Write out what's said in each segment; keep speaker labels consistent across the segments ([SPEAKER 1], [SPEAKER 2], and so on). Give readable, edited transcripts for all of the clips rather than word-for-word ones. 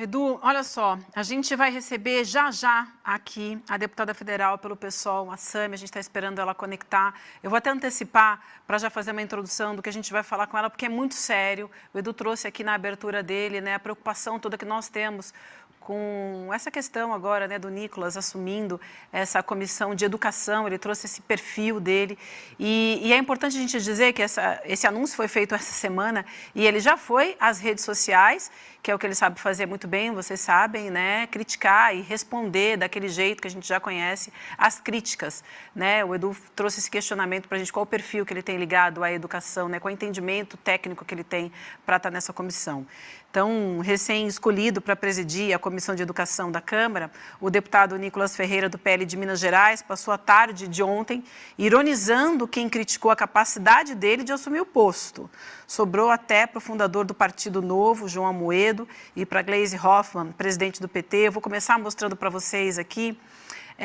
[SPEAKER 1] Edu, olha só, a gente vai receber já já aqui a deputada federal pelo PSOL, a Sami, a gente está esperando ela conectar. Eu vou até antecipar para já fazer uma introdução do que a gente vai falar com ela, porque é muito sério. O Edu trouxe aqui na abertura dele, né, a preocupação toda que nós temos com essa questão agora, né, do Nicolas assumindo essa comissão de educação, ele trouxe esse perfil dele e é importante a gente dizer que esse anúncio foi feito essa semana e ele já foi às redes sociais, que é o que ele sabe fazer muito bem, vocês sabem, né, criticar e responder daquele jeito que a gente já conhece as críticas, né, o Edu trouxe esse questionamento para a gente, qual o perfil que ele tem ligado à educação, né, qual o entendimento técnico que ele tem para estar nessa comissão. Então, recém-escolhido para presidir a Comissão de Educação da Câmara, o deputado Nicolas Ferreira, do PL de Minas Gerais, passou a tarde de ontem ironizando quem criticou a capacidade dele de assumir o posto. Sobrou até para o fundador do Partido Novo, João Amoedo, e para Gleisi Hoffmann, presidente do PT. Eu vou começar mostrando para vocês aqui.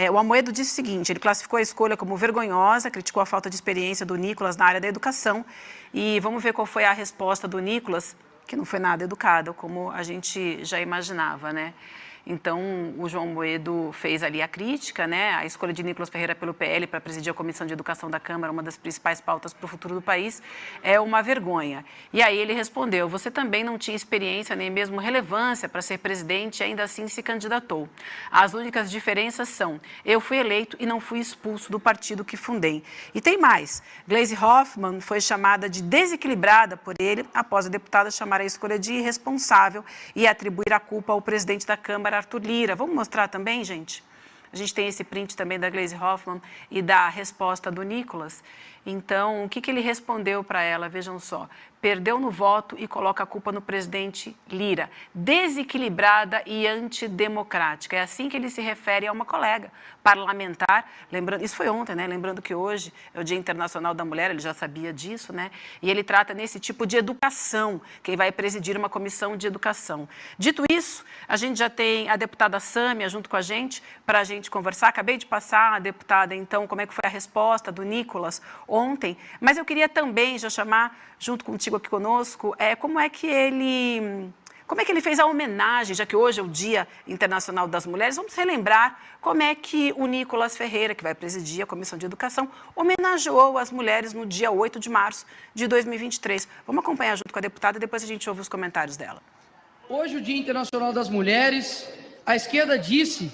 [SPEAKER 1] O Amoedo disse o seguinte, ele classificou a escolha como vergonhosa, criticou a falta de experiência do Nicolas na área da educação. E vamos ver qual foi a resposta do Nicolas, que não foi nada educada, como a gente já imaginava, né? Então, o João Amoedo fez ali a crítica, né? A escolha de Nicolas Ferreira pelo PL para presidir a Comissão de Educação da Câmara, uma das principais pautas para o futuro do país, é uma vergonha. E aí ele respondeu, você também não tinha experiência nem mesmo relevância para ser presidente e ainda assim se candidatou. As únicas diferenças são, eu fui eleito e não fui expulso do partido que fundei. E tem mais, Gleisi Hoffmann foi chamada de desequilibrada por ele, após a deputada chamar a escolha de irresponsável e atribuir a culpa ao presidente da Câmara, Arthur Lira. Vamos mostrar também, gente? A gente tem esse print também da Gleisi Hoffmann e da resposta do Nicolas. Então, o que ele respondeu para ela? Vejam só. Perdeu no voto e coloca a culpa no presidente Lira. Desequilibrada e antidemocrática. É assim que ele se refere a uma colega parlamentar. Lembrando, isso foi ontem, né? Lembrando que hoje é o Dia Internacional da Mulher, ele já sabia disso, né? E ele trata nesse tipo de educação, quem vai presidir uma comissão de educação. Dito isso, a gente já tem a deputada Sâmia junto com a gente, para a gente conversar. Acabei de passar a deputada, então, como é que foi a resposta do Nicolas ontem, mas eu queria também já chamar, junto contigo aqui conosco, como é que ele fez a homenagem, já que hoje é o Dia Internacional das Mulheres, vamos relembrar como é que o Nicolas Ferreira, que vai presidir a Comissão de Educação, homenageou as mulheres no dia 8 de março de 2023. Vamos acompanhar junto com a deputada e depois a gente ouve os comentários dela.
[SPEAKER 2] Hoje, o Dia Internacional das Mulheres, a esquerda disse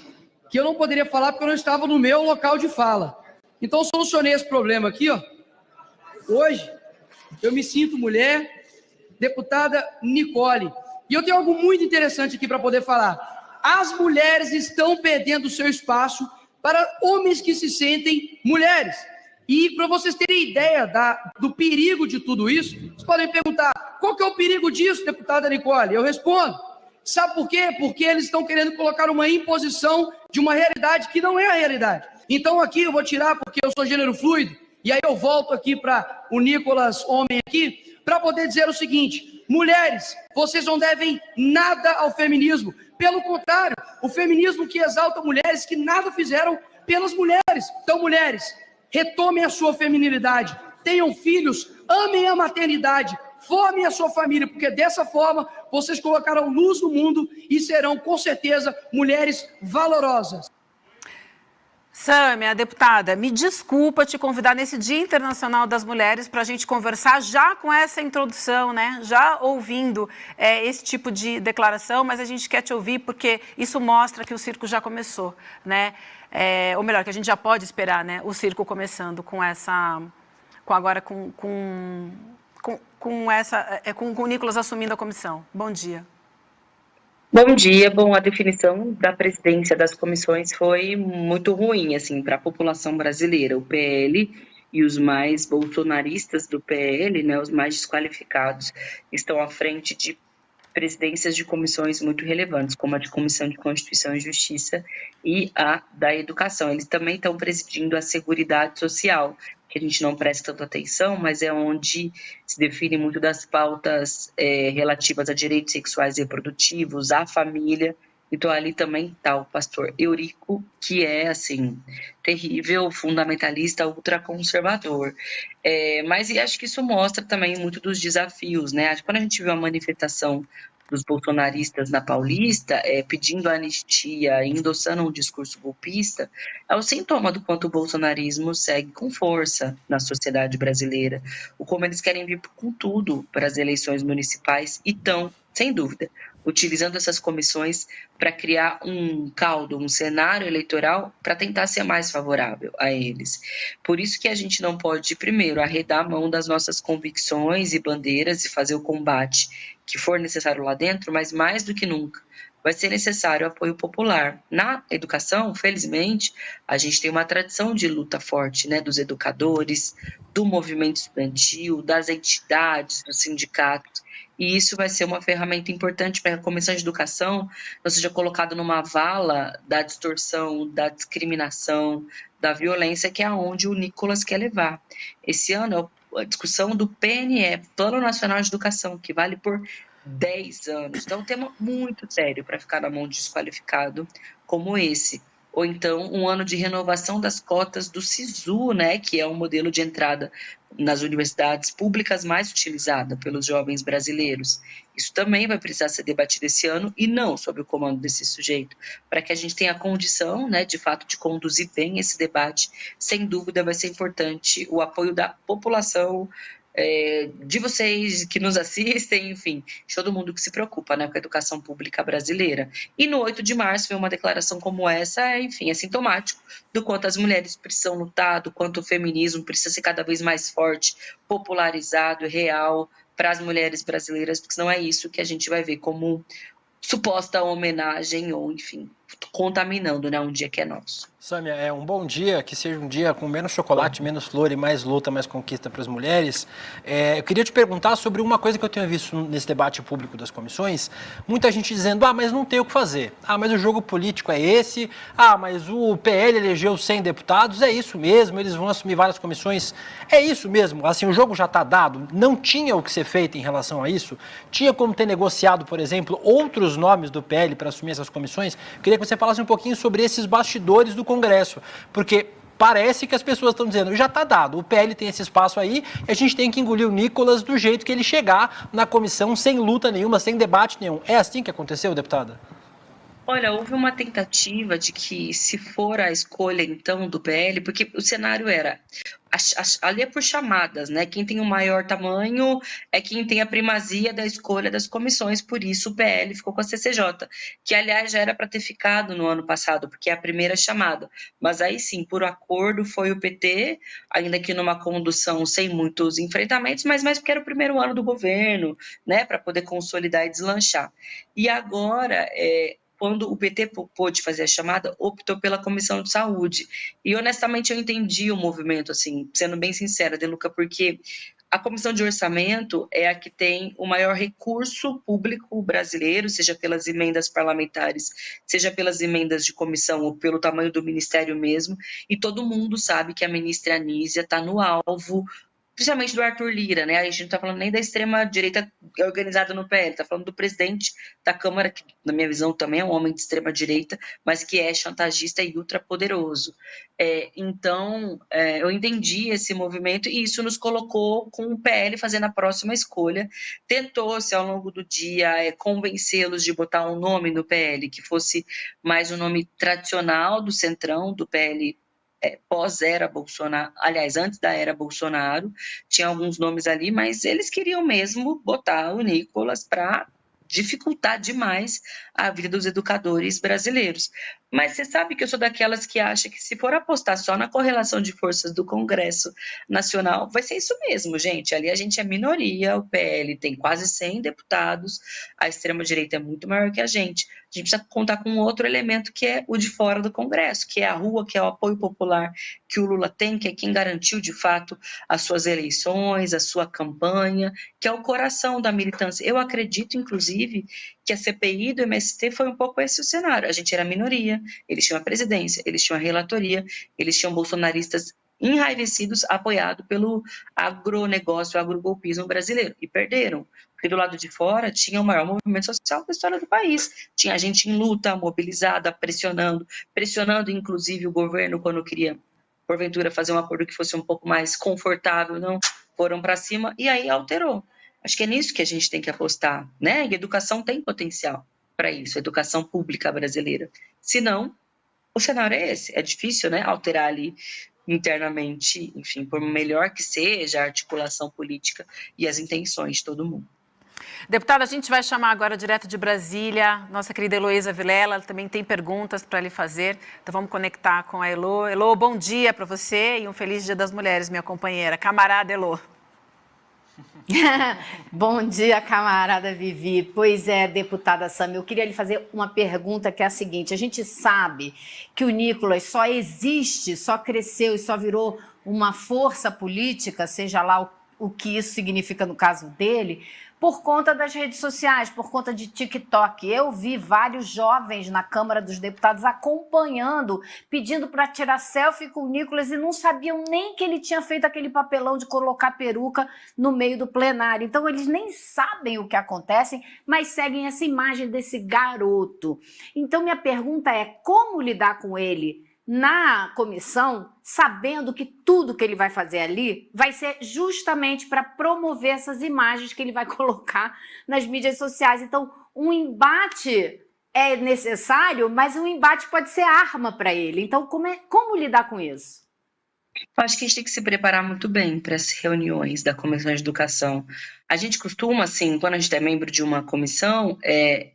[SPEAKER 2] que eu não poderia falar porque eu não estava no meu local de fala. Então, solucionei esse problema aqui, ó. Hoje, eu me sinto mulher, deputada Nicole. E eu tenho algo muito interessante aqui para poder falar. As mulheres estão perdendo o seu espaço para homens que se sentem mulheres. E para vocês terem ideia do perigo de tudo isso, vocês podem perguntar, qual que é o perigo disso, deputada Nicole? Eu respondo. Sabe por quê? Porque eles estão querendo colocar uma imposição de uma realidade que não é a realidade. Então aqui eu vou tirar porque eu sou gênero fluido, e aí eu volto aqui para o Nicolas, homem aqui, para poder dizer o seguinte, mulheres, vocês não devem nada ao feminismo, pelo contrário, o feminismo que exalta mulheres que nada fizeram pelas mulheres. Então, mulheres, retomem a sua feminilidade, tenham filhos, amem a maternidade, formem a sua família, porque dessa forma vocês colocarão luz no mundo e serão, com certeza, mulheres valorosas.
[SPEAKER 1] Sâmia, deputada, me desculpa te convidar nesse Dia Internacional das Mulheres para a gente conversar já com essa introdução, né? Já ouvindo esse tipo de declaração, mas a gente quer te ouvir porque isso mostra que o circo já começou, né? Ou melhor, que a gente já pode esperar, né? O circo começando com o Nicolas assumindo a comissão. Bom dia.
[SPEAKER 3] Bom dia. Bom, a definição da presidência das comissões foi muito ruim, assim, para a população brasileira. O PL e os mais bolsonaristas do PL, né, os mais desqualificados, estão à frente de presidências de comissões muito relevantes, como a de Comissão de Constituição e Justiça e a da Educação. Eles também estão presidindo a Seguridade Social, que a gente não presta tanta atenção, mas é onde se define muito das pautas relativas a direitos sexuais e reprodutivos, à família. Então, ali também está o pastor Eurico, que é, assim, terrível, fundamentalista, ultraconservador. Mas acho que isso mostra também muito dos desafios, né? Quando a gente vê uma manifestação dos bolsonaristas na Paulista, pedindo anistia, endossando um discurso golpista, é o sintoma do quanto o bolsonarismo segue com força na sociedade brasileira, o como eles querem vir com tudo para as eleições municipais e estão, sem dúvida, utilizando essas comissões para criar um caldo, um cenário eleitoral para tentar ser mais favorável a eles. Por isso que a gente não pode, primeiro, arredar a mão das nossas convicções e bandeiras e fazer o combate que for necessário lá dentro, mas mais do que nunca vai ser necessário apoio popular. Na educação, felizmente, a gente tem uma tradição de luta forte, né, dos educadores, do movimento estudantil, das entidades, dos sindicatos, e isso vai ser uma ferramenta importante para que a Comissão de Educação não seja colocada numa vala da distorção, da discriminação, da violência, que é aonde o Nicolas quer levar. Esse ano é a discussão do PNE, Plano Nacional de Educação, que vale por 10 anos. Então, é um tema muito sério para ficar na mão de desqualificado como esse. Ou então, um ano de renovação das cotas do SISU, né, que é um modelo de entrada nas universidades públicas mais utilizada pelos jovens brasileiros. Isso também vai precisar ser debatido esse ano e não sob o comando desse sujeito, para que a gente tenha a condição, né, de fato, de conduzir bem esse debate. Sem dúvida, vai ser importante o apoio da população, de vocês que nos assistem, enfim, de todo mundo que se preocupa, né, com a educação pública brasileira. E no 8 de março, ver uma declaração como essa, enfim, é sintomático do quanto as mulheres precisam lutar, do quanto o feminismo precisa ser cada vez mais forte, popularizado, real para as mulheres brasileiras, porque não é isso que a gente vai ver como suposta homenagem ou, enfim, contaminando, né, um dia que é nosso.
[SPEAKER 4] Sâmia, é um bom dia, que seja um dia com menos chocolate, menos flor e mais luta, mais conquista para as mulheres. Eu queria te perguntar sobre uma coisa que eu tenho visto nesse debate público das comissões, muita gente dizendo, mas não tem o que fazer, mas o jogo político é esse, mas o PL elegeu 100 deputados, é isso mesmo, eles vão assumir várias comissões, é isso mesmo, assim, o jogo já está dado, não tinha o que ser feito em relação a isso, tinha como ter negociado, por exemplo, outros nomes do PL para assumir essas comissões. Eu queria que você falasse um pouquinho sobre esses bastidores do Congresso, porque parece que as pessoas estão dizendo, já está dado, o PL tem esse espaço aí, e a gente tem que engolir o Nicolas do jeito que ele chegar na comissão, sem luta nenhuma, sem debate nenhum. É assim que aconteceu, deputada?
[SPEAKER 3] Olha, houve uma tentativa de que, se for a escolha, então, do PL, porque o cenário era, ali é por chamadas, né? Quem tem o maior tamanho é quem tem a primazia da escolha das comissões, por isso o PL ficou com a CCJ, que, aliás, já era para ter ficado no ano passado, porque é a primeira chamada. Mas aí sim, por acordo, foi o PT, ainda que numa condução sem muitos enfrentamentos, mas mais porque era o primeiro ano do governo, né? Para poder consolidar e deslanchar. E agora, quando o PT pôde fazer a chamada, optou pela Comissão de Saúde. E, honestamente, eu entendi o movimento, assim, sendo bem sincera, De Luca, porque a Comissão de Orçamento é a que tem o maior recurso público brasileiro, seja pelas emendas parlamentares, seja pelas emendas de comissão ou pelo tamanho do ministério mesmo, e todo mundo sabe que a ministra Anísia está no alvo, principalmente do Arthur Lira, né? A gente não está falando nem da extrema-direita organizada no PL, está falando do presidente da Câmara, que, na minha visão, também é um homem de extrema-direita, mas que é chantagista e ultrapoderoso. Então, eu entendi esse movimento e isso nos colocou com o PL fazendo a próxima escolha. Tentou-se, ao longo do dia, convencê-los de botar um nome no PL que fosse mais um nome tradicional do Centrão, do PL pós-era Bolsonaro, aliás, antes da era Bolsonaro, tinha alguns nomes ali, mas eles queriam mesmo botar o Nicolas para dificultar demais a vida dos educadores brasileiros. Mas você sabe que eu sou daquelas que acha que, se for apostar só na correlação de forças do Congresso Nacional, vai ser isso mesmo, gente. Ali a gente é minoria, o PL tem quase 100 deputados, a extrema-direita é muito maior que a gente. A gente precisa contar com outro elemento, que é o de fora do Congresso, que é a rua, que é o apoio popular que o Lula tem, que é quem garantiu, de fato, as suas eleições, a sua campanha, que é o coração da militância. Eu acredito, inclusive, que a CPI do MST foi um pouco esse o cenário. A gente era minoria, eles tinham a presidência, eles tinham a relatoria, eles tinham bolsonaristas enraivecidos, apoiados pelo agronegócio, agrogolpismo brasileiro, e perderam. Porque do lado de fora tinha o maior movimento social da história do país. Tinha gente em luta, mobilizada, pressionando inclusive o governo quando queria, porventura, fazer um acordo que fosse um pouco mais confortável, não foram para cima, e aí alterou. Acho que é nisso que a gente tem que apostar, né? E a educação tem potencial para isso, a educação pública brasileira. Se não, o cenário é esse. É difícil, né, alterar ali internamente, enfim, por melhor que seja a articulação política e as intenções de todo mundo.
[SPEAKER 1] Deputada, a gente vai chamar agora direto de Brasília, nossa querida Heloísa Vilela, ela também tem perguntas para lhe fazer, então vamos conectar com a Elo. Elo, bom dia para você e um feliz Dia das Mulheres, minha companheira, camarada Elo.
[SPEAKER 5] Bom dia, camarada Vivi. Pois é, deputada Sami, eu queria lhe fazer uma pergunta que é a seguinte: a gente sabe que o Nicolas só existe, só cresceu e só virou uma força política, seja lá o que isso significa no caso dele, por conta das redes sociais, por conta de TikTok. Eu vi vários jovens na Câmara dos Deputados acompanhando, pedindo para tirar selfie com o Nicolas e não sabiam nem que ele tinha feito aquele papelão de colocar peruca no meio do plenário. Então, eles nem sabem o que acontece, mas seguem essa imagem desse garoto. Então, minha pergunta é: como lidar com ele na comissão, sabendo que tudo que ele vai fazer ali vai ser justamente para promover essas imagens que ele vai colocar nas mídias sociais? Então, um embate é necessário, mas um embate pode ser arma para ele. Então, como lidar com isso?
[SPEAKER 3] Eu acho que a gente tem que se preparar muito bem para as reuniões da Comissão de Educação. A gente costuma, assim, quando a gente é membro de uma comissão,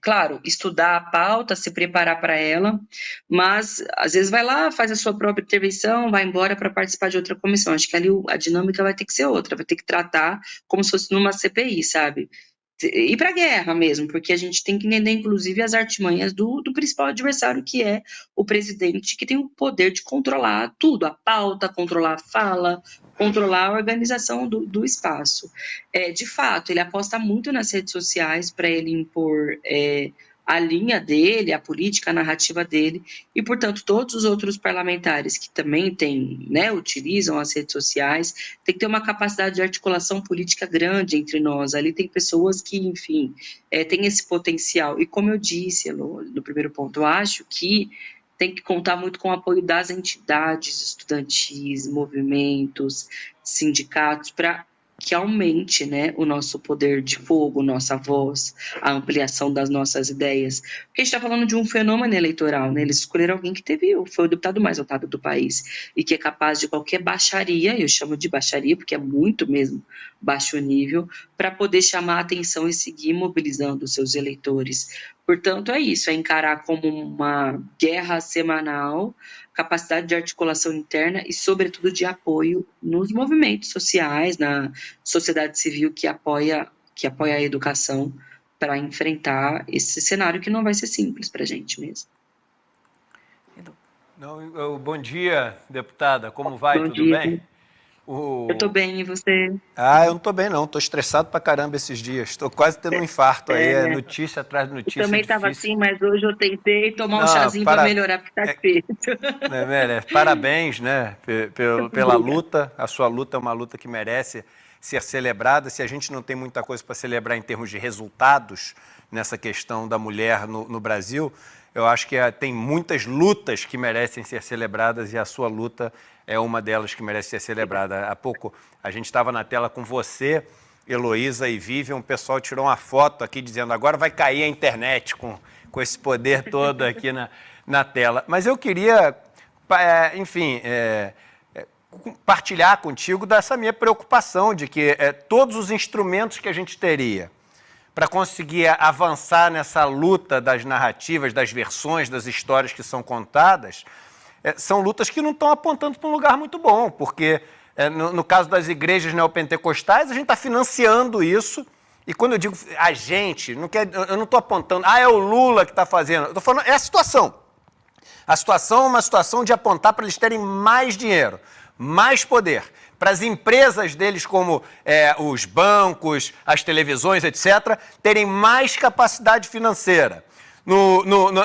[SPEAKER 3] claro, estudar a pauta, se preparar para ela, mas às vezes vai lá, faz a sua própria intervenção, vai embora para participar de outra comissão. Acho que ali a dinâmica vai ter que ser outra, vai ter que tratar como se fosse numa CPI, sabe? Ir para a guerra mesmo, porque a gente tem que entender, inclusive, as artimanhas do principal adversário, que é o presidente, que tem o poder de controlar tudo, a pauta, controlar a fala, controlar a organização do espaço. De fato, ele aposta muito nas redes sociais para ele impor a linha dele, a política, a narrativa dele, e, portanto, todos os outros parlamentares que também têm, né, utilizam as redes sociais, tem que ter uma capacidade de articulação política grande entre nós. Ali tem pessoas que, enfim, têm esse potencial. E como eu disse no primeiro ponto, eu acho que tem que contar muito com o apoio das entidades estudantis, movimentos, sindicatos, para que aumente, né, o nosso poder de fogo, nossa voz, a ampliação das nossas ideias. Porque a gente está falando de um fenômeno eleitoral, né? Eles escolheram alguém que foi o deputado mais votado do país e que é capaz de qualquer baixaria, eu chamo de baixaria porque é muito mesmo baixo nível, para poder chamar a atenção e seguir mobilizando os seus eleitores. Portanto, é isso, é encarar como uma guerra semanal, capacidade de articulação interna e, sobretudo, de apoio nos movimentos sociais, na sociedade civil que apoia a educação para enfrentar esse cenário que não vai ser simples para a gente mesmo.
[SPEAKER 6] Bom dia, deputada. Como vai?
[SPEAKER 3] Bom
[SPEAKER 6] Tudo
[SPEAKER 3] dia.
[SPEAKER 6] bem?
[SPEAKER 3] Eu estou bem, e você?
[SPEAKER 6] Eu não estou bem, não. Estou estressado pra caramba esses dias. Estou quase tendo um infarto aí. É notícia atrás de notícia.
[SPEAKER 3] Eu também estava assim, mas hoje eu tentei tomar um chazinho para melhorar, porque está feito.
[SPEAKER 6] Parabéns, né, pela luta. A sua luta é uma luta que merece ser celebrada. Se a gente não tem muita coisa para celebrar em termos de resultados nessa questão da mulher no Brasil, eu acho que tem muitas lutas que merecem ser celebradas e a sua luta é uma delas que merece ser celebrada. Há pouco a gente estava na tela com você, Heloísa e Vivian, o pessoal tirou uma foto aqui dizendo agora vai cair a internet com esse poder todo aqui na tela. Mas eu queria, enfim, partilhar contigo dessa minha preocupação de que todos os instrumentos que a gente teria para conseguir avançar nessa luta das narrativas, das versões, das histórias que são contadas, são lutas que não estão apontando para um lugar muito bom, porque no caso das igrejas neopentecostais, a gente está financiando isso, e quando eu digo a gente, eu não estou apontando, é o Lula que está fazendo, eu estou falando, é a situação. A situação é uma situação de apontar para eles terem mais dinheiro, mais poder, para as empresas deles, como os bancos, as televisões, etc., terem mais capacidade financeira.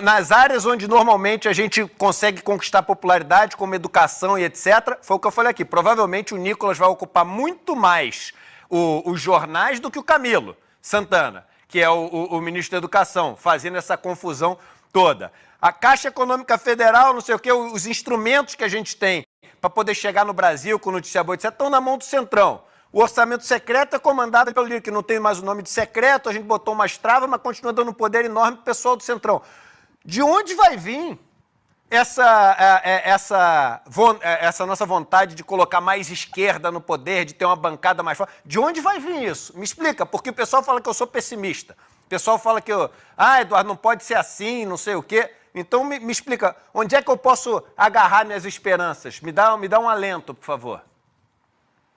[SPEAKER 6] Nas áreas onde normalmente a gente consegue conquistar popularidade, como educação e etc., foi o que eu falei aqui, provavelmente o Nicolas vai ocupar muito mais os jornais do que o Camilo Santana, que é o ministro da Educação, fazendo essa confusão toda. A Caixa Econômica Federal, não sei o quê, os instrumentos que a gente tem para poder chegar no Brasil com notícia boa, etc., estão na mão do Centrão. O orçamento secreto é comandado pelo líder, que não tem mais o nome de secreto, a gente botou umas travas, mas continua dando um poder enorme para o pessoal do Centrão. De onde vai vir essa nossa vontade de colocar mais esquerda no poder, de ter uma bancada mais forte? De onde vai vir isso? Me explica, porque o pessoal fala que eu sou pessimista. O pessoal fala que Eduardo, não pode ser assim, não sei o quê. Então me explica, onde é que eu posso agarrar minhas esperanças? Me dá um alento, por favor.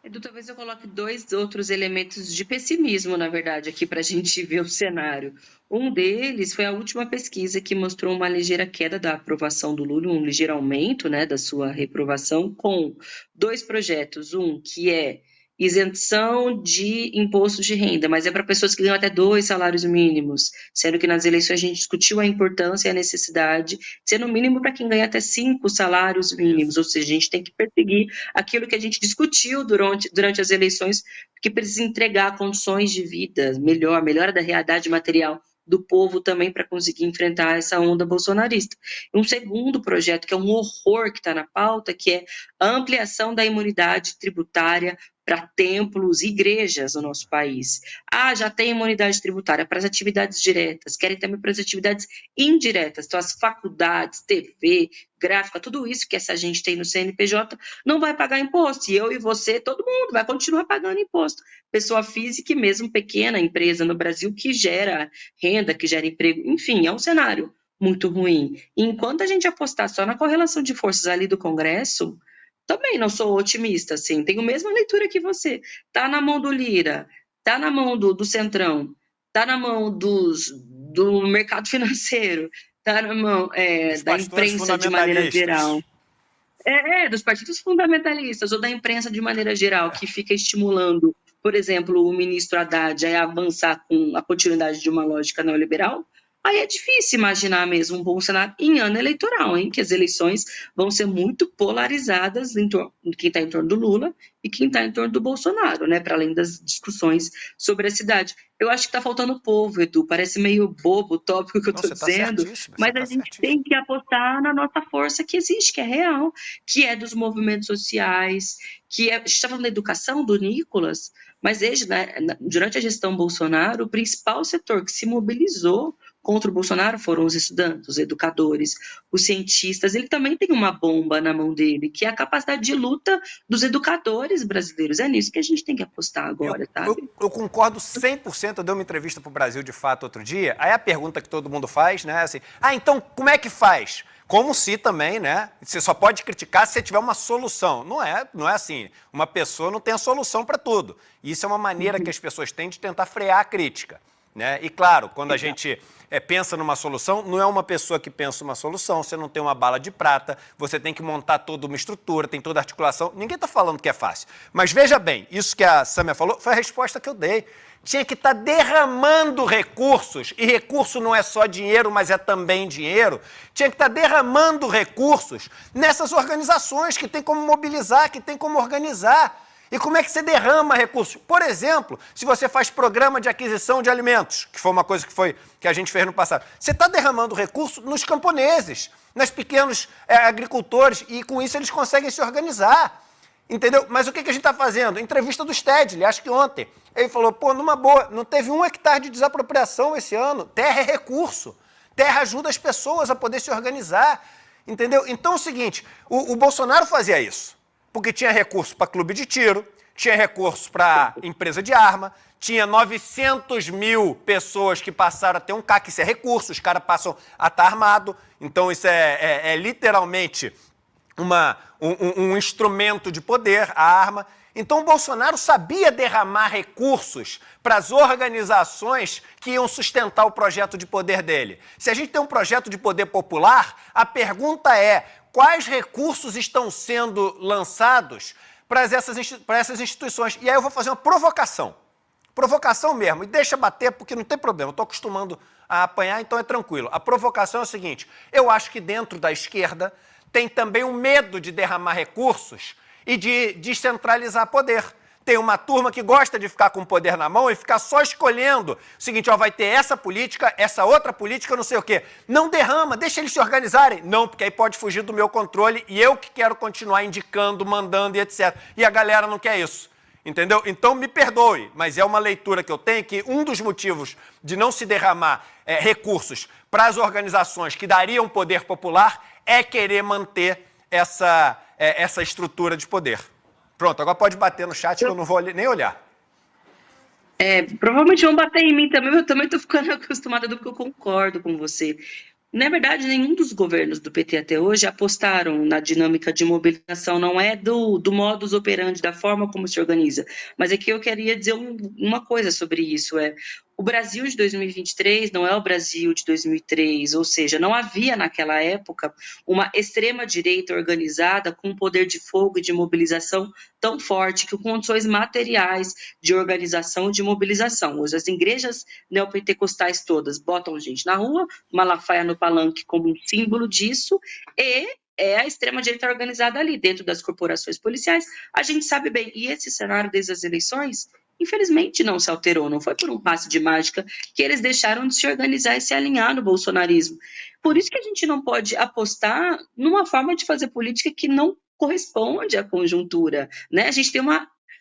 [SPEAKER 3] Edu, talvez eu coloque 2 outros elementos de pessimismo, na verdade, aqui para a gente ver o cenário. Um deles foi a última pesquisa que mostrou uma ligeira queda da aprovação do Lula, um ligeiro aumento, né, da sua reprovação, com 2 projetos. Um que é isenção de imposto de renda, mas é para pessoas que ganham até 2 salários mínimos, sendo que nas eleições a gente discutiu a importância e a necessidade de ser no mínimo para quem ganha até 5 salários mínimos, ou seja, a gente tem que perseguir aquilo que a gente discutiu durante as eleições, que precisa entregar condições de vida melhora da realidade material do povo também para conseguir enfrentar essa onda bolsonarista. Um segundo projeto, que é um horror que está na pauta, que é a ampliação da imunidade tributária para templos e igrejas no nosso país. Já tem imunidade tributária para as atividades diretas, querem também para as atividades indiretas, então as faculdades, TV, gráfica, tudo isso que essa gente tem no CNPJ não vai pagar imposto, e eu e você, todo mundo vai continuar pagando imposto. Pessoa física e mesmo pequena empresa no Brasil que gera renda, que gera emprego, enfim, é um cenário muito ruim. E enquanto a gente apostar só na correlação de forças ali do Congresso, também não sou otimista, assim, tenho a mesma leitura que você. Tá na mão do Lira, tá na mão do Centrão, tá na mão do mercado financeiro, tá na mão da imprensa de maneira geral. Dos partidos fundamentalistas ou da imprensa de maneira geral, que fica estimulando, por exemplo, o ministro Haddad a avançar com a continuidade de uma lógica neoliberal. Aí é difícil imaginar mesmo um bom cenário em ano eleitoral, que as eleições vão ser muito polarizadas em quem está em torno do Lula e quem está em torno do Bolsonaro, né? Para além das discussões sobre a cidade. Eu acho que está faltando povo, Edu, parece meio bobo o tópico que eu estou dizendo, mas a gente tem que apostar na nossa força que existe, que é real, que é dos movimentos sociais, a gente está falando da educação do Nicolas, mas durante a gestão Bolsonaro, o principal setor que se mobilizou contra o Bolsonaro foram os estudantes, os educadores, os cientistas. Ele também tem uma bomba na mão dele, que é a capacidade de luta dos educadores brasileiros. É nisso que a gente tem que apostar agora, sabe?
[SPEAKER 6] Eu concordo 100%. Eu dei uma entrevista para o Brasil de Fato outro dia. Aí a pergunta que todo mundo faz, né, assim, então como é que faz? Como se também, né? Você só pode criticar se você tiver uma solução. Não é assim. Uma pessoa não tem a solução para tudo. Isso é uma maneira que as pessoas têm de tentar frear a crítica, né? E claro, quando a gente pensa numa solução, não é uma pessoa que pensa uma solução, você não tem uma bala de prata, você tem que montar toda uma estrutura, tem toda a articulação. Ninguém está falando que é fácil. Mas veja bem, isso que a Sâmia falou foi a resposta que eu dei. Tinha que estar derramando recursos, e recurso não é só dinheiro, mas é também dinheiro. Tinha que estar derramando recursos nessas organizações que tem como mobilizar, que tem como organizar. E como é que você derrama recursos? Por exemplo, se você faz programa de aquisição de alimentos, que foi uma coisa que a gente fez no passado, você está derramando recurso nos camponeses, nos pequenos agricultores, e com isso eles conseguem se organizar. Entendeu? Mas o que a gente está fazendo? Entrevista do Stedley, acho que ontem. Ele falou, numa boa, não teve 1 hectare de desapropriação esse ano. Terra é recurso. Terra ajuda as pessoas a poder se organizar. Entendeu? Então é o seguinte, o Bolsonaro fazia isso. Porque tinha recurso para clube de tiro, tinha recurso para empresa de arma, tinha 900 mil pessoas que passaram a ter um CAC, isso é recurso, os caras passam a estar armado, então isso é literalmente um instrumento de poder, a arma. Então o Bolsonaro sabia derramar recursos para as organizações que iam sustentar o projeto de poder dele. Se a gente tem um projeto de poder popular, a pergunta é: quais recursos estão sendo lançados para essas instituições? E aí eu vou fazer uma provocação. Provocação mesmo. E deixa bater, porque não tem problema. Eu estou acostumando a apanhar, então é tranquilo. A provocação é o seguinte: eu acho que dentro da esquerda tem também um medo de derramar recursos e de descentralizar poder. Tem uma turma que gosta de ficar com o poder na mão e ficar só escolhendo o seguinte, vai ter essa política, essa outra política, não sei o quê. Não derrama, deixa eles se organizarem. Não, porque aí pode fugir do meu controle e eu que quero continuar indicando, mandando e etc. E a galera não quer isso. Entendeu? Então, me perdoe, mas é uma leitura que eu tenho que um dos motivos de não se derramar recursos para as organizações que dariam poder popular é querer manter essa estrutura de poder. Pronto, agora pode bater no chat que eu não vou nem olhar.
[SPEAKER 3] Provavelmente vão bater em mim também, eu também estou ficando acostumada porque eu concordo com você. Na verdade, nenhum dos governos do PT até hoje apostaram na dinâmica de mobilização, não é do modus operandi, da forma como se organiza. Mas é que eu queria dizer uma coisa sobre isso, o Brasil de 2023 não é o Brasil de 2003, ou seja, não havia naquela época uma extrema-direita organizada com poder de fogo e de mobilização tão forte, que com condições materiais de organização e de mobilização. Hoje as igrejas neopentecostais todas botam gente na rua, Malafaia no palanque como um símbolo disso, e é a extrema-direita organizada ali, dentro das corporações policiais. A gente sabe bem, e esse cenário desde as eleições, infelizmente não se alterou, não foi por um passe de mágica que eles deixaram de se organizar e se alinhar no bolsonarismo. Por isso que a gente não pode apostar numa forma de fazer política que não corresponde à conjuntura, né? A gente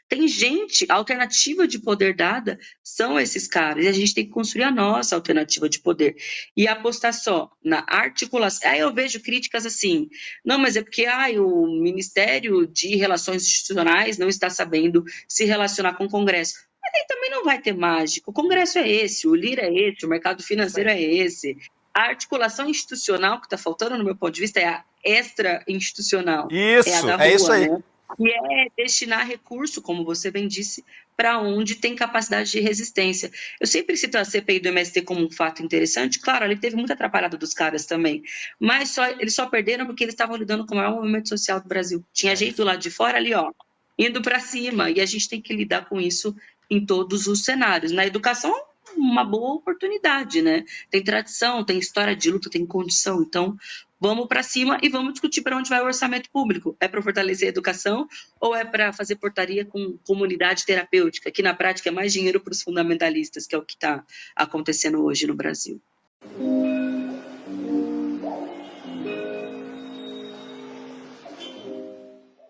[SPEAKER 3] tem gente, a alternativa de poder dada são esses caras, e a gente tem que construir a nossa alternativa de poder. E apostar só na articulação. Aí eu vejo críticas assim, não, mas é porque o Ministério de Relações Institucionais não está sabendo se relacionar com o Congresso. Mas aí também não vai ter mágica. O Congresso é esse, o LIR é esse, o mercado financeiro é esse. A articulação institucional que está faltando, no meu ponto de vista, é a extra-institucional.
[SPEAKER 6] Isso,
[SPEAKER 3] é a da rua,
[SPEAKER 6] é isso aí.
[SPEAKER 3] né? E é destinar recurso, como você bem disse, para onde tem capacidade de resistência. Eu sempre cito a CPI do MST como um fato interessante. Claro, ali teve muita atrapalhada dos caras também, mas eles só perderam porque eles estavam lidando com o maior movimento social do Brasil. Tinha gente do lado de fora ali, indo para cima, e a gente tem que lidar com isso em todos os cenários. Na educação, uma boa oportunidade, né? Tem tradição, tem história de luta, tem condição, então vamos para cima e vamos discutir para onde vai o orçamento público. É para fortalecer a educação ou é para fazer portaria com comunidade terapêutica, que na prática é mais dinheiro para os fundamentalistas, que é o que está acontecendo hoje no Brasil.